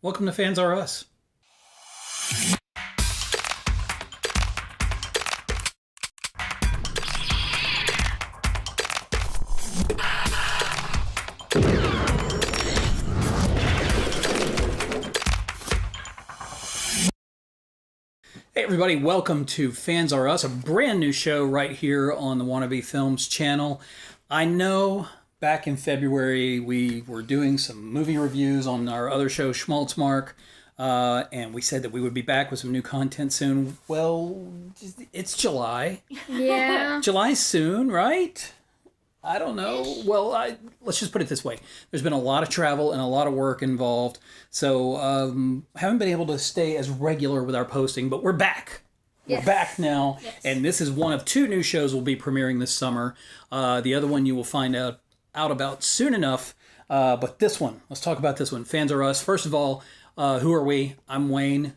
Welcome to Fans Are Us. Hey everybody, welcome to Fans Are Us, a brand new show right here on the Wannabe Films channel. I know back in February we were doing some movie reviews on our other show, Schmaltzmark, and we said that we would be back with some new content soon. Well, it's July. Yeah. July's soon, right? I don't know. Well, let's just put it this way. There's been a lot of travel and a lot of work involved, so haven't been able to stay as regular with our posting, but we're back. Yes. We're back now, yes. And this is one of two new shows we'll be premiering this summer. The other one you will find out about soon enough, but this one, let's talk about this one. Fans Are Us. First of all, who are we? I'm Wayne.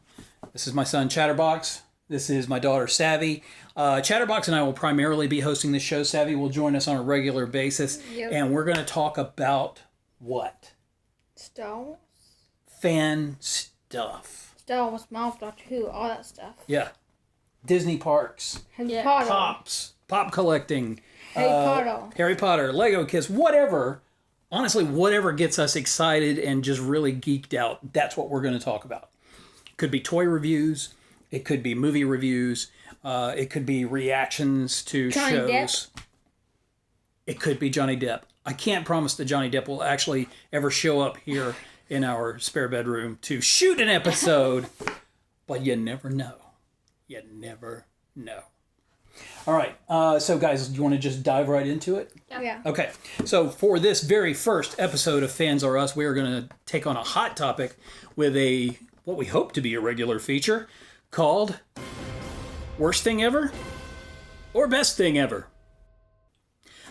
This is my son, Chatterbox. This is my daughter, Savvy. Chatterbox and I will primarily be hosting this show. Savvy will join us on a regular basis. Yep. And we're going to talk about what? Star Wars? Fan stuff. Star Wars, Marvel, Doctor Who, all that stuff. Yeah. Disney parks. Harry Potter. Pops. Pop collecting. Harry Potter. Lego Kids. Whatever. Honestly, whatever gets us excited and just really geeked out, that's what we're going to talk about. Could be toy reviews. It could be movie reviews. It could be reactions to Johnny shows. Depp. It could be Johnny Depp. I can't promise that Johnny Depp will actually ever show up here in our spare bedroom to shoot an episode, but you never know. You never know. All right. So, guys, do you want to just dive right into it? Yeah. Okay. So, for this very first episode of Fans Are Us, we are going to take on a hot topic with what we hope to be a regular feature called Worst Thing Ever or Best Thing Ever.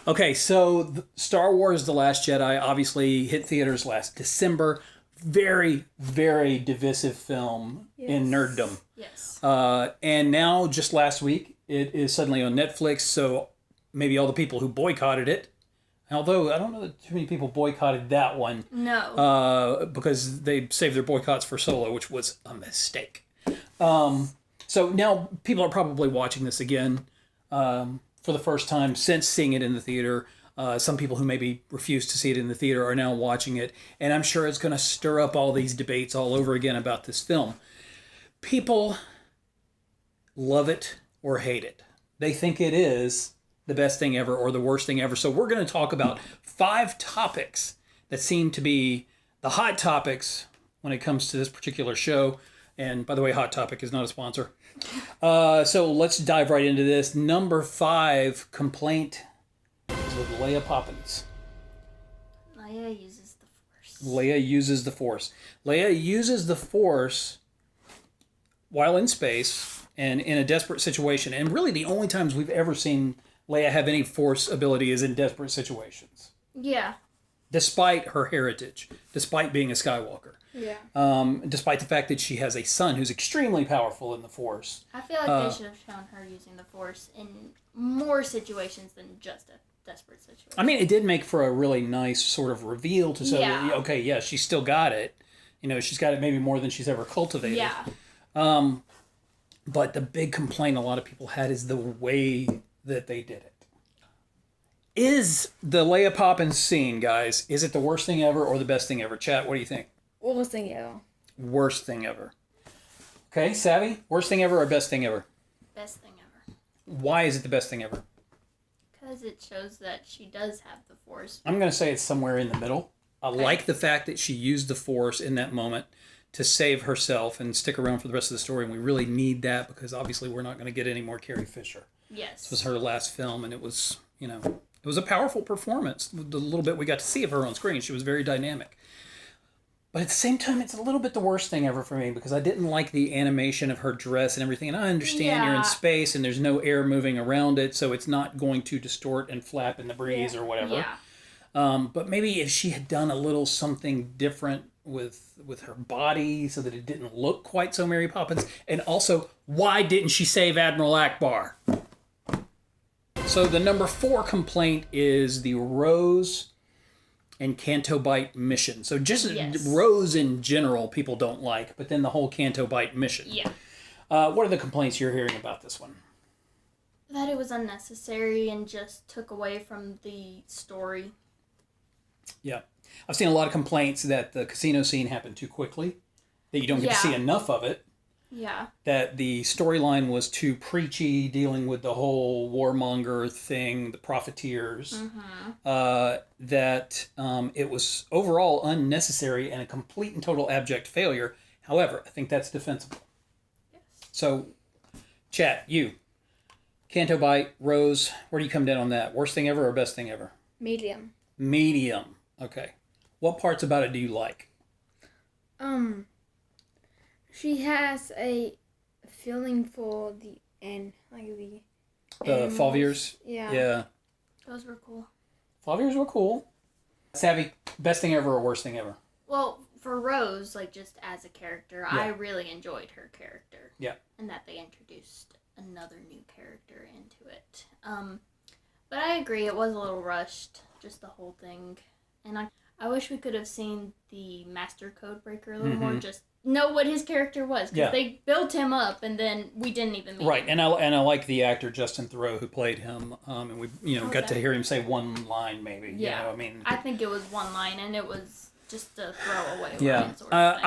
Okay, so Star Wars The Last Jedi obviously hit theaters last December. Very, very divisive film in nerddom. Yes. And now, just last week, it is suddenly on Netflix, so maybe all the people who boycotted it, although I don't know that too many people boycotted that one. No. Because they saved their boycotts for Solo, which was a mistake. So now people are probably watching this again for the first time since seeing it in the theater. Some people who maybe refused to see it in the theater are now watching it. And I'm sure it's going to stir up all these debates all over again about this film. People love it or hate it. They think it is the best thing ever or the worst thing ever. So we're going to talk about 5 topics that seem to be the hot topics when it comes to this particular show. And by the way, Hot Topic is not a sponsor. So let's dive right into this. Number 5 complaint is with Leia Poppins. Leia uses the Force. Leia uses the Force. Leia uses the Force while in space and in a desperate situation. And really the only times we've ever seen Leia have any Force ability is in desperate situations. Yeah. Despite her heritage, despite being a Skywalker. Yeah. Despite the fact that she has a son who's extremely powerful in the Force. I feel like they should have shown her using the Force in more situations than just a desperate situation. I mean, it did make for a really nice sort of reveal to say, that, okay, yeah, she's still got it. You know, she's got it maybe more than she's ever cultivated. Yeah. But the big complaint a lot of people had is the way that they did it. Is the Leia Poppins scene, guys, is it the worst thing ever or the best thing ever? Chat, what do you think? Worst thing ever. Worst thing ever. Okay, Savvy? Worst thing ever or best thing ever? Best thing ever. Why is it the best thing ever? Because it shows that she does have the Force. I'm going to say it's somewhere in the middle. I like the fact that she used the Force in that moment to save herself and stick around for the rest of the story, and we really need that because obviously we're not going to get any more Carrie Fisher. Yes. This was her last film, and it was, it was a powerful performance. The little bit we got to see of her on screen, she was very dynamic. But at the same time, it's a little bit the worst thing ever for me because I didn't like the animation of her dress and everything. And I understand you're in space and there's no air moving around it, so it's not going to distort and flap in the breeze or whatever. Yeah. But maybe if she had done a little something different with her body so that it didn't look quite so Mary Poppins. And also, why didn't she save Admiral Akbar? So the number 4 complaint is the Rose and Kanto Bite mission. So just Yes. Rose in general, people don't like, but then the whole Kanto Bite mission. Yeah. What are the complaints you're hearing about this one? That it was unnecessary and just took away from the story. Yeah. I've seen a lot of complaints that the casino scene happened too quickly, that you don't get to see enough of it, Yeah. that the storyline was too preachy, dealing with the whole warmonger thing, the profiteers, that it was overall unnecessary and a complete and total abject failure. However, I think that's defensible. Yes. So, chat, you. Kanto Bite, Rose, where do you come down on that? Worst thing ever or best thing ever? Medium. Medium. Okay. What parts about it do you like? She has a feeling for the end, like the The Faviers? Yeah. Yeah. Those were cool. Faviers were cool. Savvy, best thing ever or worst thing ever? Well, for Rose, like just as a character, Yeah. I really enjoyed her character. Yeah. And that they introduced another new character into it. But I agree, it was a little rushed, just the whole thing. And I wish we could have seen the Master Code Breaker a little more, just know what his character was. Because they built him up and then we didn't even meet him. And I like the actor Justin Theroux who played him, and we got to hear him say one line maybe. Yeah. You know, I mean, I think it was one line and it was just a throwaway yeah. line sort of thing.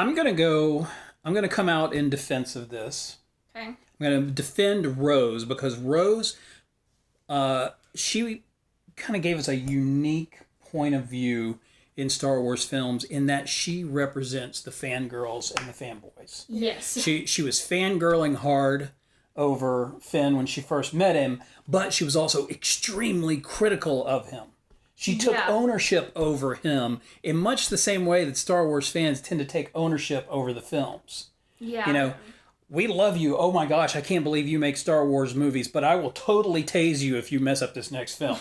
I'm gonna come out in defense of this. Okay. I'm gonna defend Rose because Rose, she kind of gave us a unique point of view in Star Wars films in that she represents the fangirls and the fanboys. Yes. She was fangirling hard over Finn when she first met him, but she was also extremely critical of him. She took ownership over him in much the same way that Star Wars fans tend to take ownership over the films. Yeah. You know, we love you. Oh my gosh, I can't believe you make Star Wars movies, but I will totally tase you if you mess up this next film.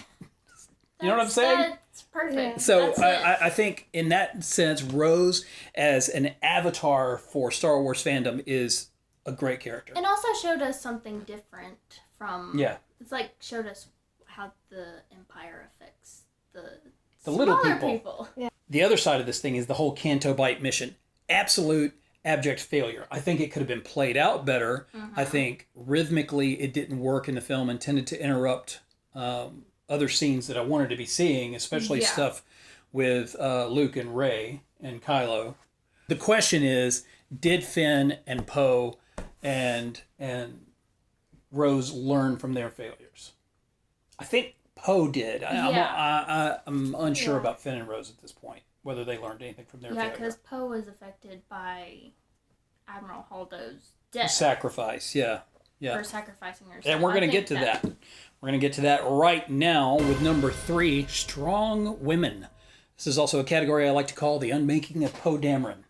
You know what I'm saying? That's perfect. Yeah. So That's it. I think in that sense, Rose as an avatar for Star Wars fandom is a great character. And also showed us something different from... Yeah. It's like showed us how the Empire affects the little smaller people. The other side of this thing is the whole Canto Bite mission. Absolute abject failure. I think it could have been played out better. I think rhythmically it didn't work in the film and tended to interrupt other scenes that I wanted to be seeing, especially stuff with Luke and Rey and Kylo. The question is, did Finn and Poe and Rose learn from their failures? I think Poe did. I'm unsure about Finn and Rose at this point, whether they learned anything from their Yeah, failure. because Poe was affected by Admiral Holdo's death. Sacrifice, yeah. For sacrificing herself. And we're going to get to that. We're going to get to that right now with number 3, Strong Women. This is also a category I like to call the unmaking of Poe Dameron.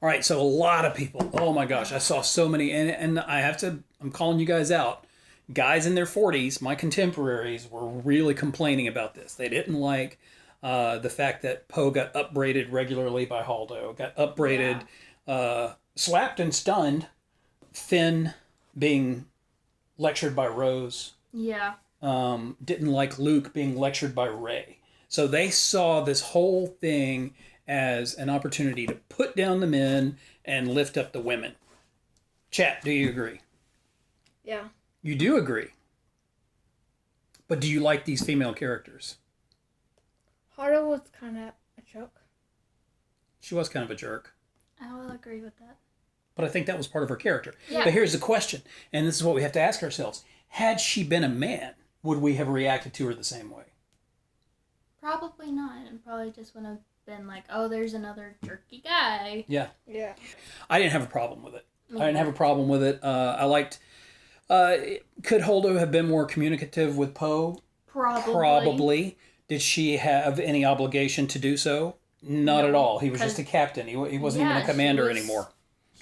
All right, so a lot of people, oh my gosh, I saw so many, and I'm calling you guys out. Guys in their 40s, my contemporaries, were really complaining about this. They didn't like the fact that Poe got upbraided regularly by Holdo, got upbraided, slapped and stunned. Finn being lectured by Rose. Yeah. Didn't like Luke being lectured by Rey. So they saw this whole thing as an opportunity to put down the men and lift up the women. Chat, do you agree? Yeah. You do agree. But do you like these female characters? Harder was kind of a joke. She was kind of a jerk. I will agree with that. But I think that was part of her character. Yeah. But here's the question, and this is what we have to ask ourselves. Had she been a man, would we have reacted to her the same way? Probably not. And probably just would have been like, oh, there's another jerky guy. Yeah. Yeah. I didn't have a problem with it. I didn't have a problem with it. I liked... could Holdo have been more communicative with Poe? Probably. Did she have any obligation to do so? Not at all. He was just a captain. He wasn't even a commander anymore.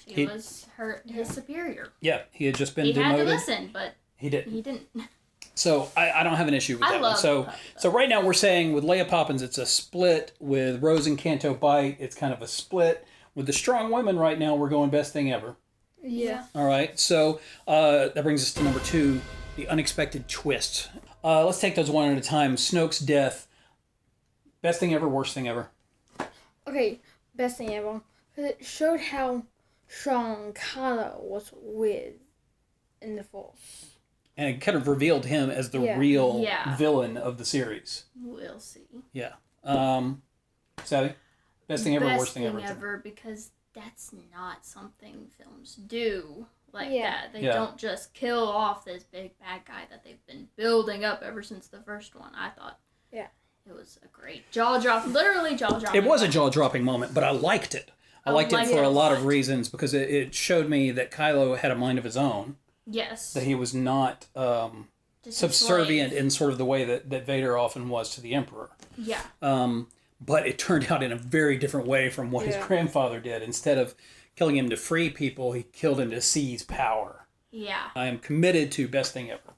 She was his superior. Yeah, he had just been He demoted. had to listen, but he didn't. he didn't. So I don't have an issue with I that one. love So Poe, so right now we're saying with Leia Poppins it's a split. With Rose and Canto Bite it's kind of a split. With the Strong Women right now we're going best thing ever. Yeah. All right. So that brings us to number 2, the unexpected twist. Let's take those one at a time. Snoke's death. Best thing ever, worst thing ever. Okay, best thing ever. Because it showed how strong Kanto was with in the Force. And it kind of revealed him as the Yeah. real Yeah. villain of the series. We'll see. Yeah. Sally, best thing ever, worst thing ever. Because that's not something films do like Yeah. that. They Yeah. don't just kill off this big bad guy that they've been building up ever since the first one. I thought it was a great literally jaw dropping. It was a jaw-dropping moment, but I liked it. I liked it for a lot of reasons because it showed me that Kylo had a mind of his own. Yes. That he was not Just subservient a slave. in sort of the way that Vader often was to the Emperor. Yeah. But it turned out in a very different way from what his grandfather did. Instead of killing him to free people, he killed him to seize power. Yeah. I am committed to best thing ever.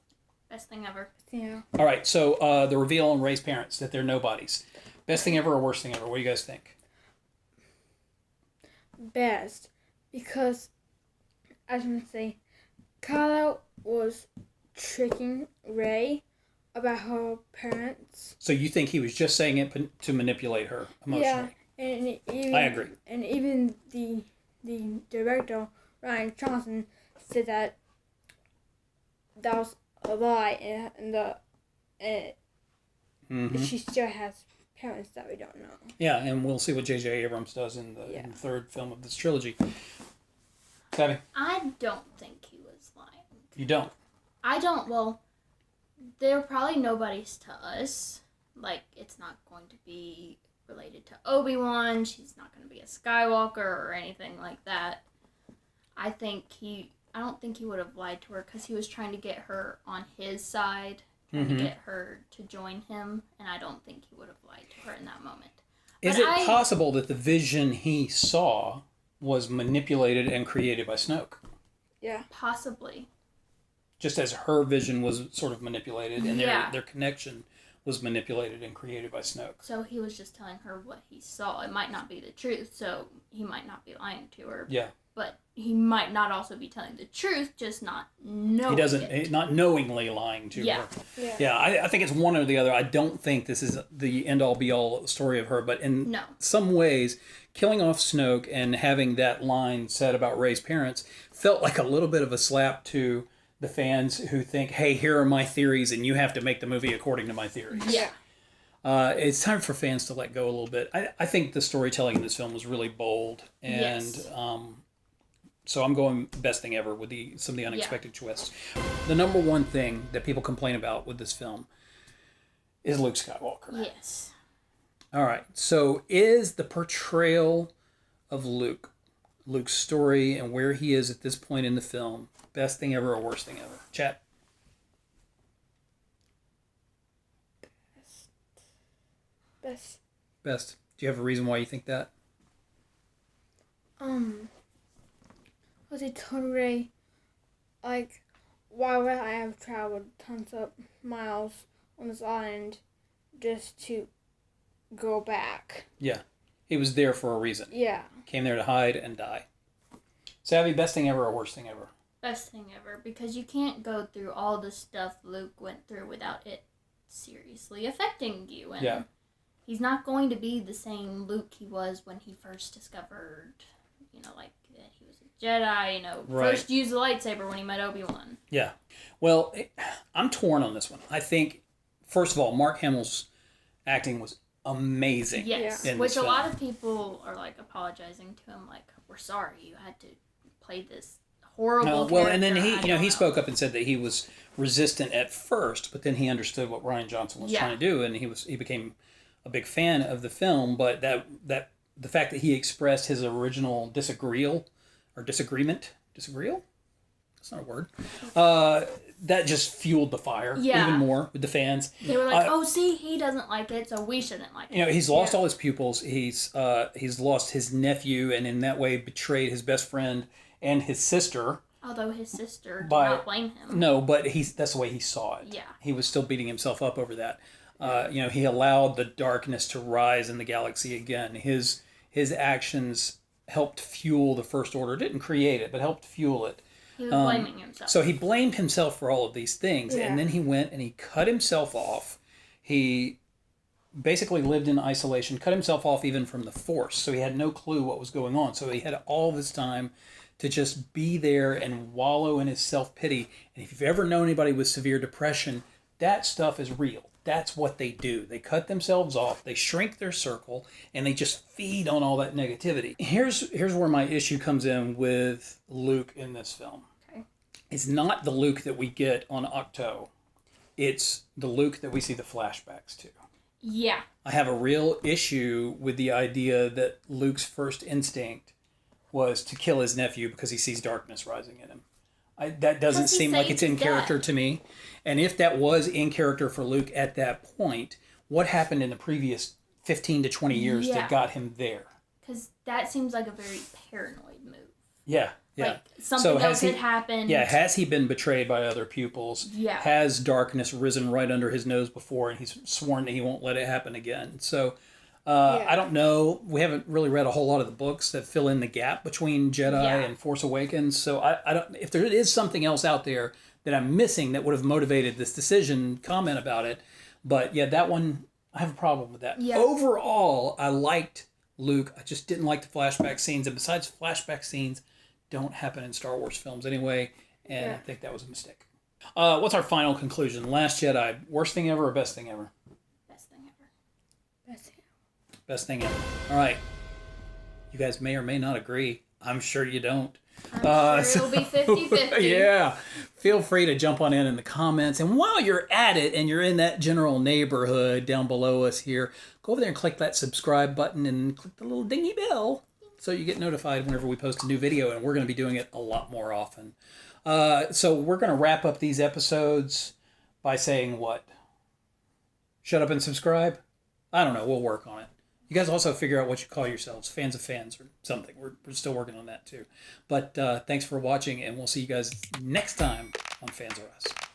Best thing ever. Yeah. All right, so the reveal on Rey's parents, that they're nobodies. Best thing ever or worst thing ever? What do you guys think? Best. Because, as you can say, Kylo was tricking Rey about her parents. So you think he was just saying it to manipulate her emotionally? Yeah, and even, I agree. And even the director, Ryan Johnson, said that was a lie, and she still has parents that we don't know. Yeah, and we'll see what J.J. Abrams does in the third film of this trilogy. Savvy? I don't think he was lying. You don't? I don't. Well, they're probably nobodies to us. Like, it's not going to be related to Obi-Wan. She's not going to be a Skywalker or anything like that. I don't think he would have lied to her because he was trying to get her on his side, trying to get her to join him, and I don't think he would have lied to her in that moment. Is it possible that the vision he saw was manipulated and created by Snoke? Yeah. Possibly. Just as her vision was sort of manipulated and their connection was manipulated and created by Snoke. So he was just telling her what he saw. It might not be the truth, so he might not be lying to her. Yeah. But he might not also be telling the truth, just not knowing He's not knowingly lying to her. Yeah, I think it's one or the other. I don't think this is the end-all be-all story of her, but in some ways, killing off Snoke and having that line said about Rey's parents felt like a little bit of a slap to the fans who think, hey, here are my theories, and you have to make the movie according to my theories. Yeah. It's time for fans to let go a little bit. I think the storytelling in this film was really bold, and so I'm going best thing ever with some of the unexpected twists. The number one thing that people complain about with this film is Luke Skywalker. Yes. All right, so is the portrayal of Luke's story and where he is at this point in the film, best thing ever or worst thing ever? Chat. Best. Do you have a reason why you think that? Was he told Rey, like, why would I have traveled tons of miles on this island just to go back? Yeah. He was there for a reason. Yeah. Came there to hide and die. Savvy, best thing ever or worst thing ever? Best thing ever, because you can't go through all the stuff Luke went through without it seriously affecting you. And he's not going to be the same Luke he was when he first discovered, like that he was a Jedi, first used the lightsaber when he met Obi-Wan. Yeah. Well, I'm torn on this one. I think, first of all, Mark Hamill's acting was amazing. Yes, which a lot of people are, like, apologizing to him, like, we're sorry you had to play this horrible character. Well, and then he spoke up and said that he was resistant at first, but then he understood what Rian Johnson was trying to do, and he became a big fan of the film. But that the fact that he expressed his original disagreement, that's not a word, that just fueled the fire even more with the fans. They were like, see, he doesn't like it, so we shouldn't like it. He's lost all his pupils. He's lost his nephew, and in that way betrayed his best friend and his sister. Although his sister did not blame him. No, but that's the way he saw it. Yeah. He was still beating himself up over that. He allowed the darkness to rise in the galaxy again. His actions helped fuel the First Order. Didn't create it, but helped fuel it. He was blaming himself. So he blamed himself for all of these things, and then he went and he cut himself off. He basically lived in isolation, cut himself off even from the Force, so he had no clue what was going on. So he had all this time to just be there and wallow in his self-pity. And if you've ever known anybody with severe depression, that stuff is real. That's what they do. They cut themselves off, they shrink their circle, and they just feed on all that negativity. Here's where my issue comes in with Luke in this film. Okay. It's not the Luke that we get on Octo. It's the Luke that we see the flashbacks to. Yeah. I have a real issue with the idea that Luke's first instinct was to kill his nephew because he sees darkness rising in him. That doesn't seem like it's in character to me. And if that was in character for Luke at that point, what happened in the previous 15 to 20 years that got him there? Because that seems like a very paranoid move. Yeah. Like something else had happened. Yeah, has he been betrayed by other pupils? Yeah. Has darkness risen right under his nose before and he's sworn that he won't let it happen again? So I don't know. We haven't really read a whole lot of the books that fill in the gap between Jedi and Force Awakens. So I don't. If there is something else out there that I'm missing that would have motivated this decision, comment about it. But yeah, that one, I have a problem with that. Yeah. Overall, I liked Luke. I just didn't like the flashback scenes. And besides, flashback scenes don't happen in Star Wars films anyway. And I think that was a mistake. What's our final conclusion? Last Jedi, worst thing ever or best thing ever? Best thing ever. Best thing. Best thing ever. All right. You guys may or may not agree. I'm sure you don't. I'm sure it'll be 50-50. Yeah. Feel free to jump on in the comments. And while you're at it and you're in that general neighborhood down below us here, go over there and click that subscribe button and click the little dingy bell so you get notified whenever we post a new video. And we're going to be doing it a lot more often. So we're going to wrap up these episodes by saying what? Shut up and subscribe? I don't know. We'll work on it. You guys also figure out what you call yourselves, fans of fans or something. We're still working on that too. But thanks for watching, and we'll see you guys next time on Fans of Us.